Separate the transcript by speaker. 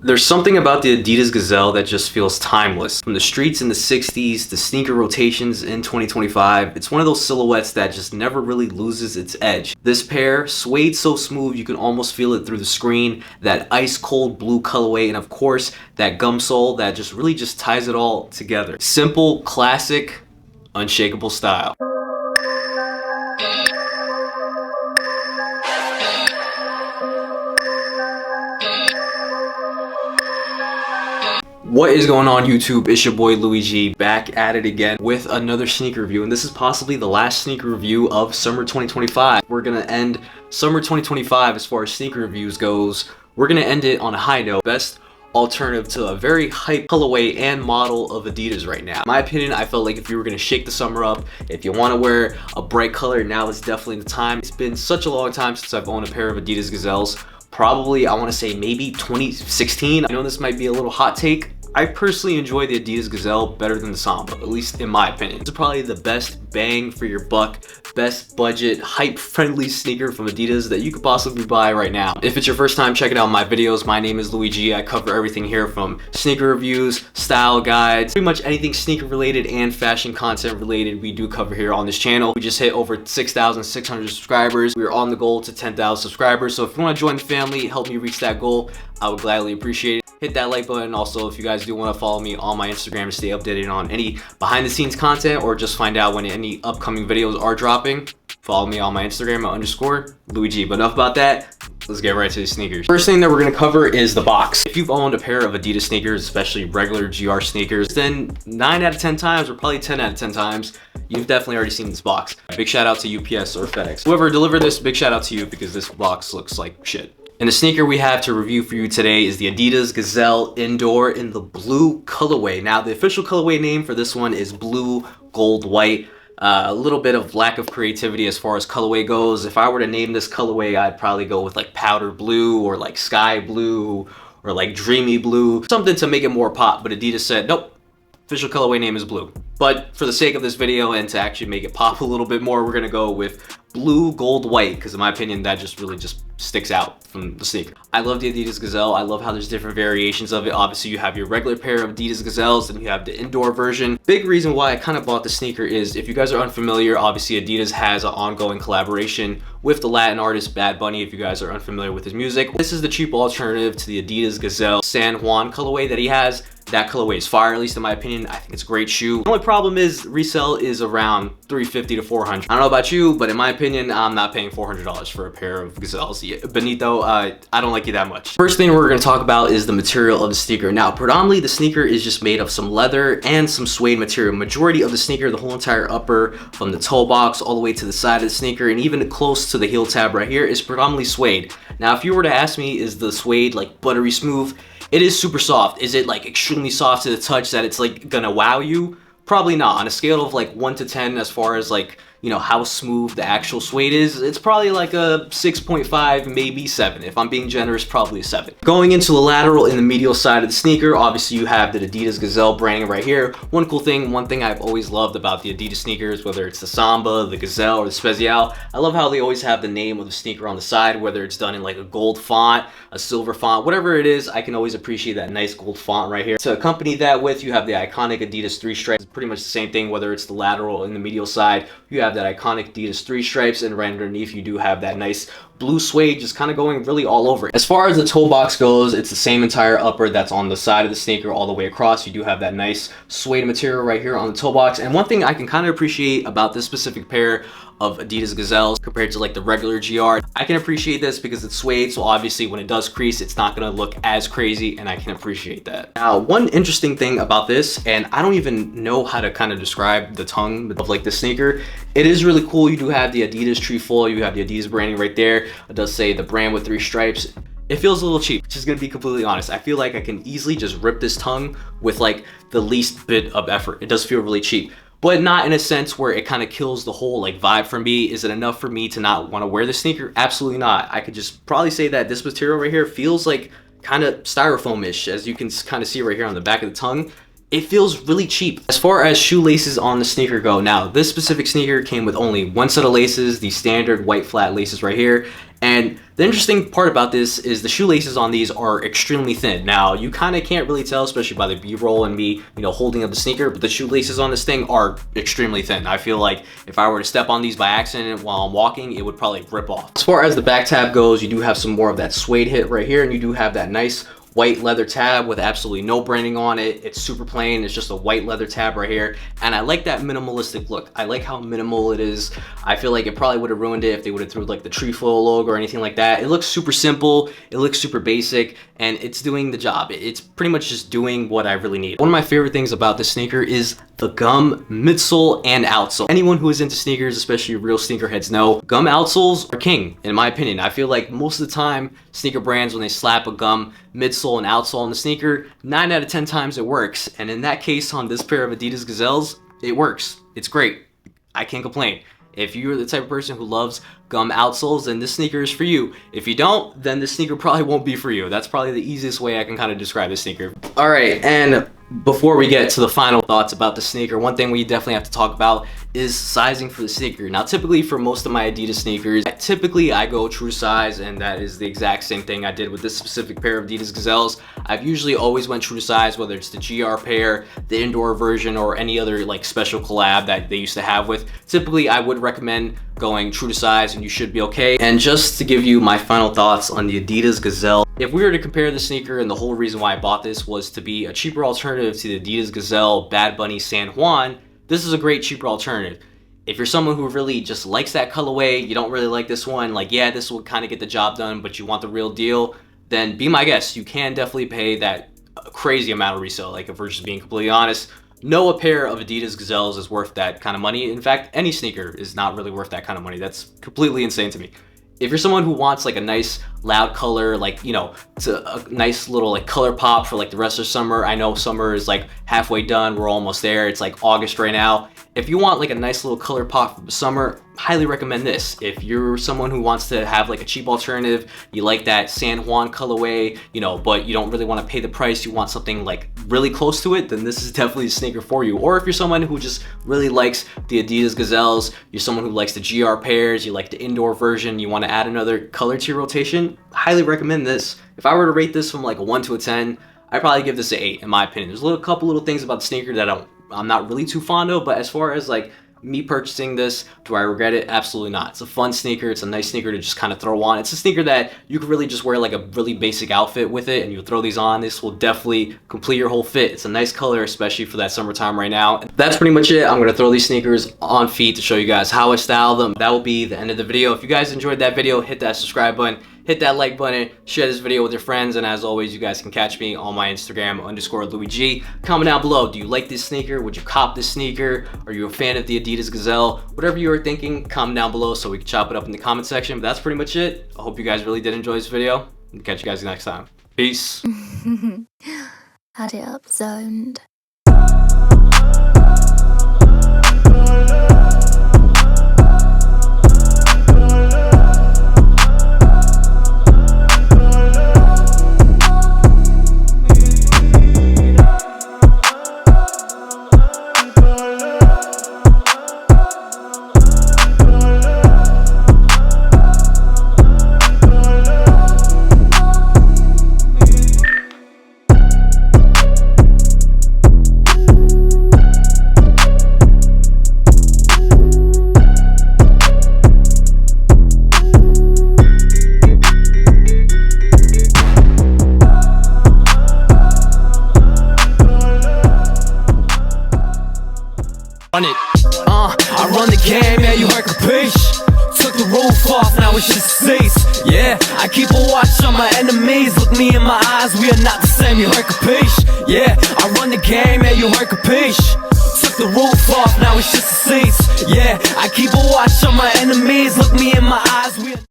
Speaker 1: There's something about the Adidas Gazelle that just feels timeless. From the streets in the 60s to sneaker rotations in 2025, it's one of those silhouettes that just never really loses its edge. This pair, suede so smooth you can almost feel it through the screen, that ice cold blue colorway, and of course, that gum sole that just really just ties it all together. Simple, classic, unshakable style. What is going on YouTube? It's your boy Luigi back at it again with another sneaker review, and this is possibly the last sneaker review of summer 2025. We're gonna end summer 2025 as far as sneaker reviews goes. We're gonna end it on a high note. Best alternative to a very hype colorway and model of Adidas right now. In my opinion, I felt like if you were gonna shake the summer up, if you want to wear a bright color, now is definitely the time. It's been such a long time since I've owned a pair of Adidas Gazelles. Probably, I want to say maybe 2016. I know this might be a little hot take. I personally enjoy the Adidas Gazelle better than the Samba, at least in my opinion. It's probably the best bang for your buck, best budget, hype-friendly sneaker from Adidas that you could possibly buy right now. If it's your first time checking out my videos, my name is Luigi. I cover everything here from sneaker reviews, style guides, pretty much anything sneaker related and fashion content related we do cover here on this channel. We just hit over 6,600 subscribers. We are on the goal to 10,000 subscribers. So if you want to join the family, help me reach that goal, I would gladly appreciate it. Hit that like button. Also, if you guys do want to follow me on my Instagram to stay updated on any behind the scenes content or just find out when any upcoming videos are dropping, follow me on my Instagram at _Luigi. But enough about that. Let's get right to the sneakers. First thing that we're going to cover is the box. If you've owned a pair of Adidas sneakers, especially regular GR sneakers, then 9 out of 10 times, or probably 10 out of 10 times, you've definitely already seen this box. Big shout out to UPS or FedEx. Whoever delivered this, big shout out to you because this box looks like shit. And the sneaker we have to review for you today is the Adidas Gazelle Indoor in the blue colorway. Now, the official colorway name for this one is blue, gold, white. A little bit of lack of creativity as far as colorway goes. If I were to name this colorway, I'd probably go with like powder blue or like sky blue or like dreamy blue, something to make it more pop. But Adidas said, nope, official colorway name is blue. But for the sake of this video and to actually make it pop a little bit more, we're gonna go with blue, gold, white, because in my opinion, that just really just sticks out from the sneaker. I love the Adidas Gazelle. I love how there's different variations of it. Obviously, you have your regular pair of Adidas Gazelles, and you have the indoor version. Big reason why I kind of bought the sneaker is, if you guys are unfamiliar, obviously Adidas has an ongoing collaboration with the Latin artist Bad Bunny, if you guys are unfamiliar with his music. This is the cheap alternative to the Adidas Gazelle San Juan colorway that he has. That colorway is fire, at least in my opinion. I think it's a great shoe. The only problem is resale is around $350 to $400. I don't know about you, but in my opinion, I'm not paying $400 for a pair of Gazelles. Benito, I don't like you that much. First thing we're gonna talk about is the material of the sneaker. Now, predominantly the sneaker is just made of some leather and some suede material. Majority of the sneaker, the whole entire upper, from the toe box all the way to the side of the sneaker and even close to the heel tab right here, is predominantly suede. Now, if you were to ask me, is the suede like buttery smooth? It is super soft. Is it like extremely soft to the touch that it's like gonna wow you? Probably not. On a scale of like 1 to 10 as far as like, you know, how smooth the actual suede is, it's probably like a 6.5, maybe 7. If I'm being generous, probably a 7. Going into the lateral in the medial side of the sneaker, obviously you have the Adidas Gazelle branding right here. One thing I've always loved about the Adidas sneakers, whether it's the Samba, the Gazelle, or the Spezial, I love how they always have the name of the sneaker on the side, whether it's done in like a gold font, a silver font, whatever it is. I can always appreciate that nice gold font right here. To accompany that with, you have the iconic Adidas 3 stripes. It's pretty much the same thing, whether it's the lateral and the medial side. You have that iconic Adidas 3 stripes, and right underneath you do have that nice blue suede just kind of going really all over it. As far as the toe box goes, it's the same entire upper that's on the side of the sneaker all the way across. You do have that nice suede material right here on the toe box. And one thing I can kind of appreciate about this specific pair of Adidas Gazelles compared to like the regular GR, I can appreciate this because it's suede, so obviously when it does crease, it's not gonna look as crazy, and I can appreciate that. Now, one interesting thing about this, and I don't even know how to kind of describe the tongue of like the sneaker, it is really cool. You do have the Adidas trefoil, you have the Adidas branding right there. It does say the brand with 3 stripes. It feels a little cheap, just gonna be completely honest. I feel like I can easily just rip this tongue with like the least bit of effort. It does feel really cheap, but not in a sense where it kind of kills the whole like vibe for me. Is it enough for me to not want to wear the sneaker? Absolutely not. I could just probably say that this material right here feels like kind of styrofoam-ish, as you can kind of see right here on the back of the tongue. It feels really cheap. As far as shoelaces on the sneaker go, now this specific sneaker came with only 1 set of laces, the standard white flat laces right here, And the interesting part about this is the shoelaces on these are extremely thin. Now, you kind of can't really tell, especially by the B-roll and me, holding up the sneaker, but the shoelaces on this thing are extremely thin. I feel like if I were to step on these by accident while I'm walking, it would probably rip off. As far as the back tab goes, you do have some more of that suede hit right here, and you do have that nice white leather tab with absolutely no branding on it. It's super plain. It's just a white leather tab right here. And I like that minimalistic look. I like how minimal it is. I feel like it probably would have ruined it if they would have threw like the trefoil logo or anything like that. It looks super simple. It looks super basic, and it's doing the job. It's pretty much just doing what I really need. One of my favorite things about this sneaker is the gum midsole and outsole. Anyone who is into sneakers, especially real sneakerheads, know gum outsoles are king, in my opinion. I feel like most of the time, sneaker brands, when they slap a gum midsole and outsole on the sneaker, 9 out of 10 times it works. And in that case, on this pair of Adidas Gazelles, it works. It's great. I can't complain. If you're the type of person who loves gum outsoles, then this sneaker is for you. If you don't, then this sneaker probably won't be for you. That's probably the easiest way I can kind of describe this sneaker. All right, and before we get to the final thoughts about the sneaker, one thing we definitely have to talk about is sizing for the sneaker. Now, typically for most of my Adidas sneakers, I go true size, and that is the exact same thing I did with this specific pair of Adidas Gazelles. I've usually always went true to size, whether it's the GR pair, the indoor version, or any other like special collab that they used to have with. Typically, I would recommend going true to size, and you should be okay. And just to give you my final thoughts on the Adidas Gazelle, if we were to compare the sneaker, and the whole reason why I bought this was to be a cheaper alternative to the Adidas Gazelle Bad Bunny San Juan, this is a great cheaper alternative. If you're someone who really just likes that colorway, you don't really like this one, like, yeah, this will kind of get the job done, but you want the real deal, then be my guest. You can definitely pay that crazy amount of resale. Like, if we're just being completely honest, no a pair of Adidas Gazelles is worth that kind of money. In fact, any sneaker is not really worth that kind of money. That's completely insane to me. If you're someone who wants like a nice loud color, like, it's a nice little like color pop for like the rest of summer. I know summer is like halfway done. We're almost there. It's like August right now. If you want like a nice little color pop for the summer, highly recommend this. If you're someone who wants to have like a cheap alternative, you like that San Juan colorway, but you don't really want to pay the price, you want something like really close to it, then this is definitely a sneaker for you. Or if you're someone who just really likes the Adidas Gazelles, you're someone who likes the GR pairs, you like the indoor version, you want to add another color to your rotation, highly recommend this. If I were to rate this from like a 1 to a 10, I'd probably give this an 8 in my opinion. There's a couple little things about the sneaker that I'm not really too fond of, but as far as like me purchasing this, do I regret it? Absolutely not. It's a fun sneaker. It's a nice sneaker to just kind of throw on. It's a sneaker that you could really just wear like a really basic outfit with it, and you throw these on. This will definitely complete your whole fit. It's a nice color, especially for that summertime right now. And that's pretty much it. I'm going to throw these sneakers on feet to show you guys how I style them. That will be the end of the video. If you guys enjoyed that video, hit that subscribe button. Hit that like button, share this video with your friends, and as always, you guys can catch me on my Instagram, _LouisG. Comment down below, do you like this sneaker? Would you cop this sneaker? Are you a fan of the Adidas Gazelle? Whatever you are thinking, comment down below so we can chop it up in the comment section. But that's pretty much it. I hope you guys really did enjoy this video. I'll catch you guys next time. Peace.
Speaker 2: Had it up zoned.
Speaker 3: I run the game, yeah, you heard capiche. Took the roof off, now it's just cease. Yeah, I keep a watch on my enemies. Look me in my eyes, we are not the same, you heard capiche. Yeah, I run the game, yeah, you heard capiche. Took the roof off, now it's just cease. Yeah, I keep a watch on my enemies. Look me in my eyes, we are